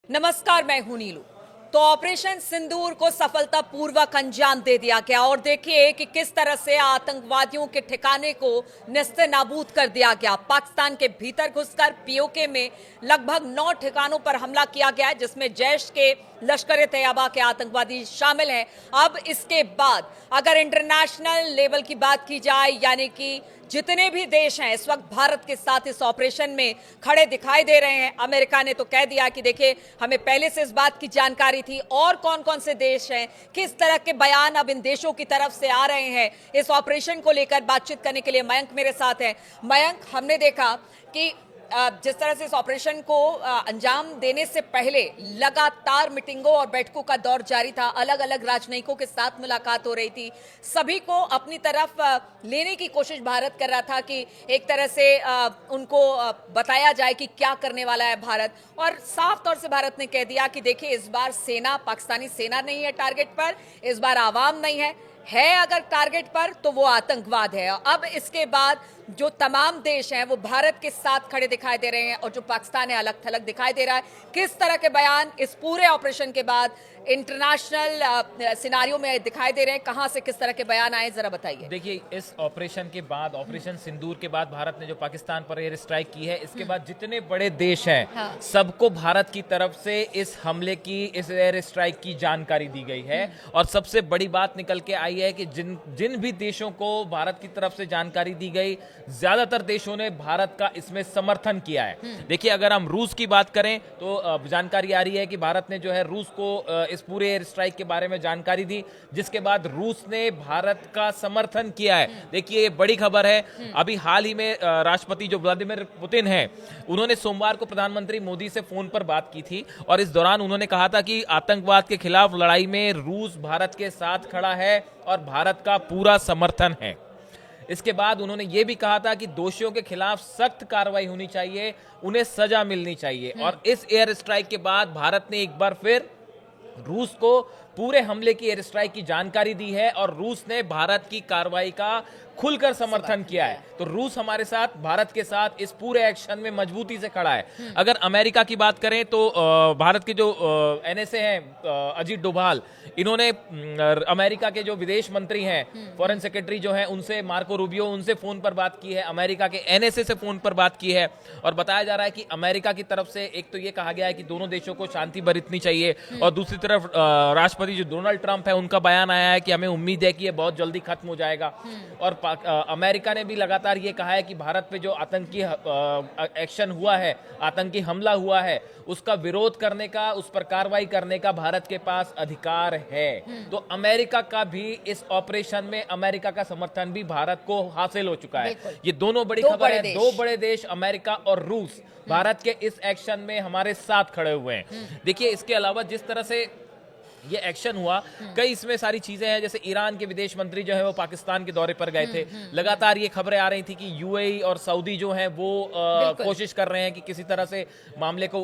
नमस्कार, मैं हूं नीलू। तो ऑपरेशन सिंदूर को सफलतापूर्वक अंजाम दे दिया गया और देखिए कि किस तरह से आतंकवादियों के ठिकाने को नेस्ते नाबूद कर दिया गया। पाकिस्तान के भीतर घुसकर पीओके में लगभग 9 ठिकानों पर हमला किया गया है, जिसमें जैश के लश्कर-ए-तैयबा के आतंकवादी शामिल हैं। अब इसके बाद अगर इंटरनेशनल लेवल की बात की जाए, यानी कि जितने भी देश हैं इस वक्त भारत के साथ इस ऑपरेशन में खड़े दिखाई दे रहे हैं। अमेरिका ने तो कह दिया कि देखिए, हमें पहले से इस बात की जानकारी थी। और कौन कौन से देश हैं, किस तरह के बयान अब इन देशों की तरफ से आ रहे हैं इस ऑपरेशन को लेकर बातचीत करने के लिए मयंक मेरे साथ हैं। मयंक, हमने देखा कि जिस तरह से इस ऑपरेशन को अंजाम देने से पहले लगातार मीटिंगों और बैठकों का दौर जारी था। अलग अलग राजनयिकों के साथ मुलाकात हो रही थी। सभी को अपनी तरफ लेने की कोशिश भारत कर रहा था कि एक तरह से उनको बताया जाए कि क्या करने वाला है भारत। और साफ तौर से भारत ने कह दिया कि देखिए, इस बार सेना, पाकिस्तानी सेना नहीं है टारगेट पर, इस बार आवाम नहीं है अगर टारगेट पर तो वो आतंकवाद है। अब इसके बाद जो तमाम देश हैं वो भारत के साथ खड़े दिखाई दे रहे हैं और जो पाकिस्तान है अलग थलग दिखाई दे रहा है। किस तरह के बयान इस पूरे ऑपरेशन के बाद इंटरनेशनल सिनारियों में दिखाई दे रहे हैं, कहां से किस तरह के बयान आए, जरा बताइए। देखिए, इस ऑपरेशन के बाद, ऑपरेशन सिंदूर के बाद भारत ने जो पाकिस्तान पर एयर स्ट्राइक की है, इसके बाद जितने बड़े देश हैं, हाँ। सबको भारत की तरफ से इस हमले की, इस एयर स्ट्राइक की जानकारी दी गई है। और सबसे बड़ी बात निकल के आई है कि जिन भी देशों को भारत की तरफ से जानकारी दी गई, ज्यादातर देशों ने भारत का इसमें समर्थन किया है। देखिए, अगर हम रूस की बात करें तो जानकारी आ रही है कि भारत ने जो है रूस को इस पूरे एयर स्ट्राइक के बारे में जानकारी दी, जिसके बाद रूस ने भारत का समर्थन किया है। देखिए, ये बड़ी खबर है। अभी हाल ही में राष्ट्रपति जो व्लादिमीर पुतिन है, उन्होंने सोमवार को प्रधानमंत्री मोदी से फोन पर बात की थी और इस दौरान उन्होंने कहा था कि आतंकवाद के खिलाफ लड़ाई में रूस भारत के साथ खड़ा है और भारत का पूरा समर्थन है। इसके बाद उन्होंने यह भी कहा था कि दोषियों के खिलाफ सख्त कार्रवाई होनी चाहिए, उन्हें सजा मिलनी चाहिए। और इस एयर स्ट्राइक के बाद भारत ने एक बार फिर रूस को पूरे हमले की एयर स्ट्राइक की जानकारी दी है और रूस ने भारत की कार्रवाई का खुलकर समर्थन किया है। तो रूस हमारे साथ, भारत के साथ इस पूरे एक्शन में मजबूती से खड़ा है। अगर अमेरिका की बात करें तो भारत के जो एनएसए हैं, अजीत डोभाल, इन्होंने अमेरिका के जो विदेश मंत्री हैं, फॉरेन सेक्रेटरी जो हैं, उनसे, मार्को रूबियो, उनसे फोन पर बात की है। अमेरिका के एनएसए से फोन पर बात की है और बताया जा रहा है कि अमेरिका की तरफ से एक तो ये कहा गया है कि दोनों देशों को शांति बरतनी चाहिए और दूसरी तरफ राष्ट्रपति जो डोनाल्ड ट्रंप है, उनका बयान आया है कि हमें उम्मीद है कि ये बहुत जल्दी खत्म हो जाएगा। और अमेरिका ने भी लगातार ये कहा है कि भारत पे जो आतंकी एक्शन हुआ है, आतंकी हमला हुआ है, उसका विरोध करने का, उस पर कार्रवाई करने का भारत के पास अधिकार है। तो अमेरिका का भी इस ऑपरेशन में, अमेरिका का समर्थन भी भारत को हासिल हो चुका है। ये दोनों बड़ी खबर है। दो बड़े देश, अमेरिका और रूस, भारत के इस एक्शन में हमारे साथ खड़े हुए हैं। देखिए, इसके अलावा जिस तरह से ये एक्शन हुआ, कई इसमें सारी चीजें हैं। जैसे ईरान के विदेश मंत्री जो है वो पाकिस्तान के दौरे पर गए थे। लगातार ये खबरें आ रही थी कि यूएई और सऊदी जो है वो कोशिश कर रहे हैं कि किसी तरह से मामले को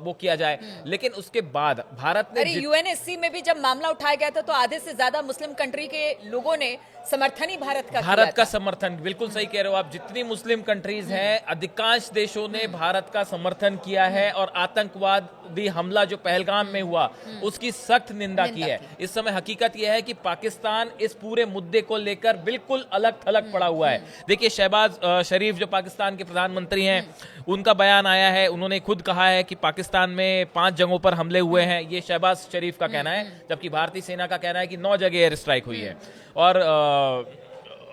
वो किया जाए। लेकिन उसके बाद भारत ने, यूएनएससी में भी जब मामला उठाया गया था तो आधे से ज्यादा मुस्लिम कंट्री के लोगों ने समर्थन ही भारत का समर्थन, बिल्कुल सही कह रहे हो आप। जितनी मुस्लिम कंट्रीज हैं, अधिकांश देशों ने भारत का समर्थन किया है और आतंकवादी हमला जो पहलगाम में हुआ, उसकी सख्त निंदा की है। इस समय हकीकत यह है कि पाकिस्तान इस पूरे मुद्दे को लेकर बिल्कुल अलग थलग पड़ा हुआ है। देखिए, शहबाज शरीफ जो पाकिस्तान के प्रधानमंत्री हैं, उनका बयान आया है। उन्होंने खुद कहा है कि पाकिस्तान में 5 जगहों पर हमले हुए हैं। ये शहबाज शरीफ का कहना है, जबकि भारतीय सेना का कहना है कि 9 जगह एयर स्ट्राइक हुई है। और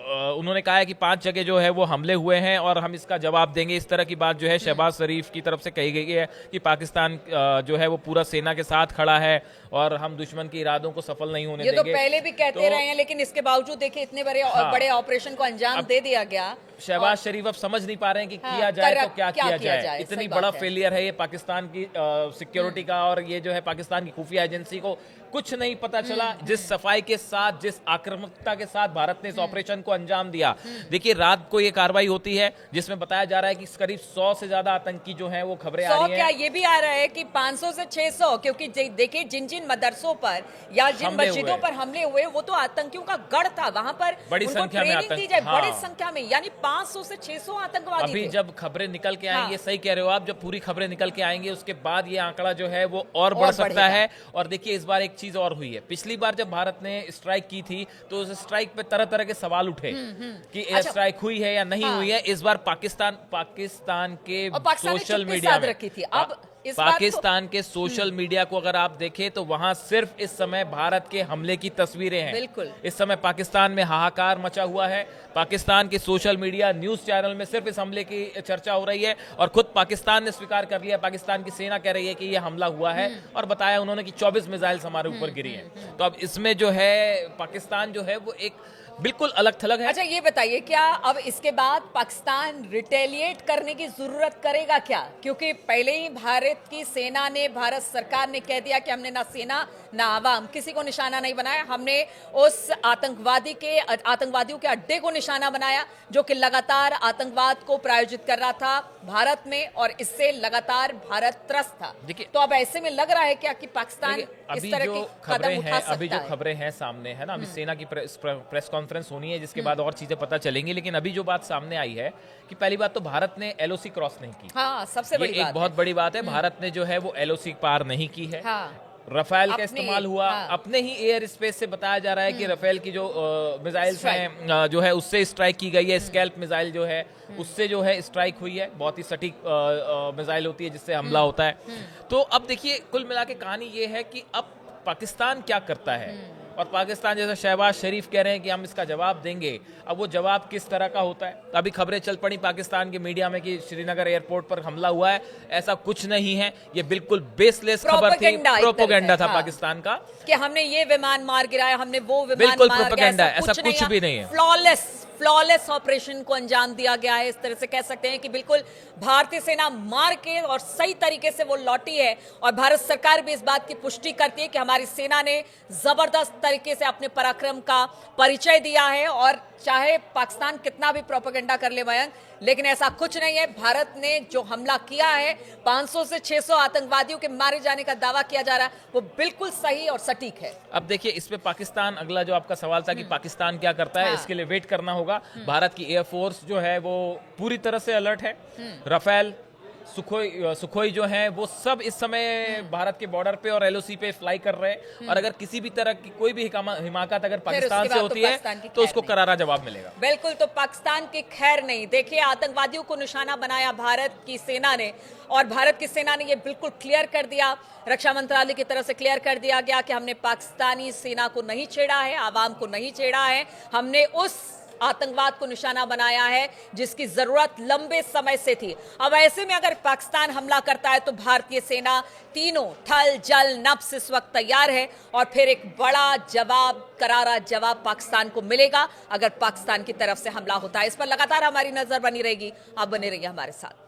उन्होंने कहा है कि 5 जगह जो है वो हमले हुए हैं और हम इसका जवाब देंगे। इस तरह की बात जो है शहबाज शरीफ की तरफ से कही गई है कि पाकिस्तान जो है वो पूरा सेना के साथ खड़ा है और हम दुश्मन के इरादों को सफल नहीं होने देंगे। ये तो पहले भी कहते रहे हैं, लेकिन इसके बावजूद देखिए, इतने बड़े ऑपरेशन को अंजाम दे दिया गया। शहबाज शरीफ अब समझ नहीं पा रहे हैं कि किया जाए तो क्या किया जाए। इतनी बड़ा फेलियर है ये पाकिस्तान की सिक्योरिटी का। और ये जो है पाकिस्तान की खुफिया एजेंसी को कुछ नहीं पता चला। जिस सफाई के साथ, जिस आक्रामकता के साथ भारत ने इस ऑपरेशन को अंजाम दिया। देखिए रात को ये कार्रवाई होती है जिसमें बताया जा रहा है कि करीब 100 से ज्यादा आतंकी जो हैं वो खबरें आ 100 रही क्या, हैं। ये भी आ रहा है कि 500 से 600, क्योंकि देखिए जिन जिन मदरसों पर या जिन हमले मस्जिदों हुए। पर हमले हुए वो तो आतंकियों का गढ़ था, वहां पर बड़ी उनको संख्या में ट्रेनिंग दी जाए हाँ। बड़ी संख्या में, यानी 500 से 600 आतंकवादी अभी थे। जब खबरें निकल के आएंगे, हाँ। सही कह रहे हो आप, जब पूरी खबरें निकल के आएंगे उसके बाद ये आंकड़ा जो है वो और बढ़ और सकता बढ़ेगा। है। और देखिए इस बार एक चीज और हुई है, पिछली बार जब भारत ने स्ट्राइक की थी तो उस स्ट्राइक पे तरह तरह के सवाल उठे कि एयर अच्छा। स्ट्राइक हुई है या नहीं हाँ। हुई है। इस बार पाकिस्तान के और पाकिस्तान ने सोशल चुप्पी मीडिया साध में रखी थी। अब इस बार तो पाकिस्तान के सोशल मीडिया को अगर आप देखें तो वहां सिर्फ इस समय भारत के हमले की तस्वीरें हैं। बिल्कुल। इस समय पाकिस्तान में हाहाकार मचा हुआ है। पाकिस्तान के सोशल मीडिया न्यूज चैनल में सिर्फ इस हमले की चर्चा हो रही है और खुद पाकिस्तान ने स्वीकार कर लिया, पाकिस्तान की सेना कह रही है कि यह हमला हुआ है और बताया उन्होंने कि 24 मिसाइल्स हमारे ऊपर गिरी हैं। तो अब इसमें जो है पाकिस्तान जो है वो एक बिल्कुल अलग थलग है। अच्छा ये बताइए, क्या अब इसके बाद पाकिस्तान रिटेलिएट करने की जरूरत करेगा क्या? क्योंकि पहले ही भारत की सेना ने, भारत सरकार ने कह दिया कि हमने ना सेना ना आवाम किसी को निशाना नहीं बनाया, हमने उस आतंकवादियों के अड्डे को निशाना बनाया जो कि लगातार आतंकवाद को प्रायोजित कर रहा था भारत में, और इससे लगातार भारत त्रस्त था। देखिए, तो अब ऐसे में लग रहा है क्या कि पाकिस्तान अभी इस तरह जो की खबरें कदम उठा हैं, सकता अभी जो है? खबरें हैं सामने है ना, अभी सेना की प्रेस कॉन्फ्रेंस होनी है जिसके बाद और चीजें पता चलेंगी। लेकिन अभी जो बात सामने आई है कि पहली बात तो भारत ने एलओसी क्रॉस नहीं की। हाँ, सबसे बड़ी ये एक बात बहुत है। बड़ी बात है। भारत ने जो है वो एलओसी पार नहीं की है। हाँ। रफेल का अपने- इस्तेमाल हुआ हाँ। अपने ही एयर स्पेस से। बताया जा रहा है कि रफेल की जो मिसाइल्स हैं जो है उससे स्ट्राइक की गई है। स्कैल्प मिसाइल जो है उससे जो है स्ट्राइक हुई है। बहुत ही सटीक मिसाइल होती है जिससे हमला होता है। तो अब देखिए कुल मिला के कहानी ये है कि अब पाकिस्तान क्या करता है, और पाकिस्तान जैसा शहबाज शरीफ कह रहे हैं कि हम इसका जवाब देंगे। अब वो जवाब किस तरह का होता है? अभी खबरें चल पड़ी पाकिस्तान के मीडिया में कि श्रीनगर एयरपोर्ट पर हमला हुआ है। ऐसा कुछ नहीं है, ये बिल्कुल बेसलेस खबर थी, प्रोपेगेंडा एक तरह प्रोपोगेंडा से, था हाँ। पाकिस्तान का कि हमने ये विमान मार गिराया, हमने वो विमान बिल्कुल मार गिराया, प्रोपेगेंडा है, ऐसा कुछ भी नहीं है। फ्लॉलेस ऑपरेशन को अंजाम दिया गया है। इस तरह से कह सकते हैं कि बिल्कुल भारतीय सेना मार के और सही तरीके से वो लौटी है, और भारत सरकार भी इस बात की पुष्टि करती है कि हमारी सेना ने जबरदस्त तरीके से अपने पराक्रम का परिचय दिया है। और चाहे पाकिस्तान कितना भी प्रोपेगेंडा कर ले मयंक, लेकिन ऐसा कुछ नहीं है। भारत ने जो हमला किया है, 500 से 600 आतंकवादियों के मारे जाने का दावा किया जा रहा है, वो बिल्कुल सही और सटीक है। अब देखिए इस पे पाकिस्तान, अगला जो आपका सवाल था कि पाकिस्तान क्या करता है, हाँ। इसके लिए वेट करना होगा। भारत की एयरफोर्स जो है वो पूरी तरह से अलर्ट है। रफेल, सुखोई जो है वो सब इस समय भारत के बॉर्डर पे और एलओसी पे फ्लाई कर रहे हैं। और अगर किसी भी तरह की कोई भी हिमाकत अगर पाकिस्तान से होती है तो उसको करारा जवाब मिलेगा। बिल्कुल, तो पाकिस्तान की खैर नहीं। देखिए आतंकवादियों को निशाना बनाया भारत की सेना ने, और भारत की सेना ने ये बिल्कुल क्लियर कर दिया, रक्षा मंत्रालय की तरफ से क्लियर कर दिया गया कि हमने पाकिस्तानी सेना को नहीं छेड़ा है, आवाम को नहीं छेड़ा है, हमने उस आतंकवाद को निशाना बनाया है जिसकी जरूरत लंबे समय से थी। अब ऐसे में अगर पाकिस्तान हमला करता है तो भारतीय सेना तीनों थल जल नभ इस वक्त तैयार है, और फिर एक बड़ा जवाब, करारा जवाब पाकिस्तान को मिलेगा अगर पाकिस्तान की तरफ से हमला होता है। इस पर लगातार हमारी नजर बनी रहेगी। आप बने रहिए हमारे साथ।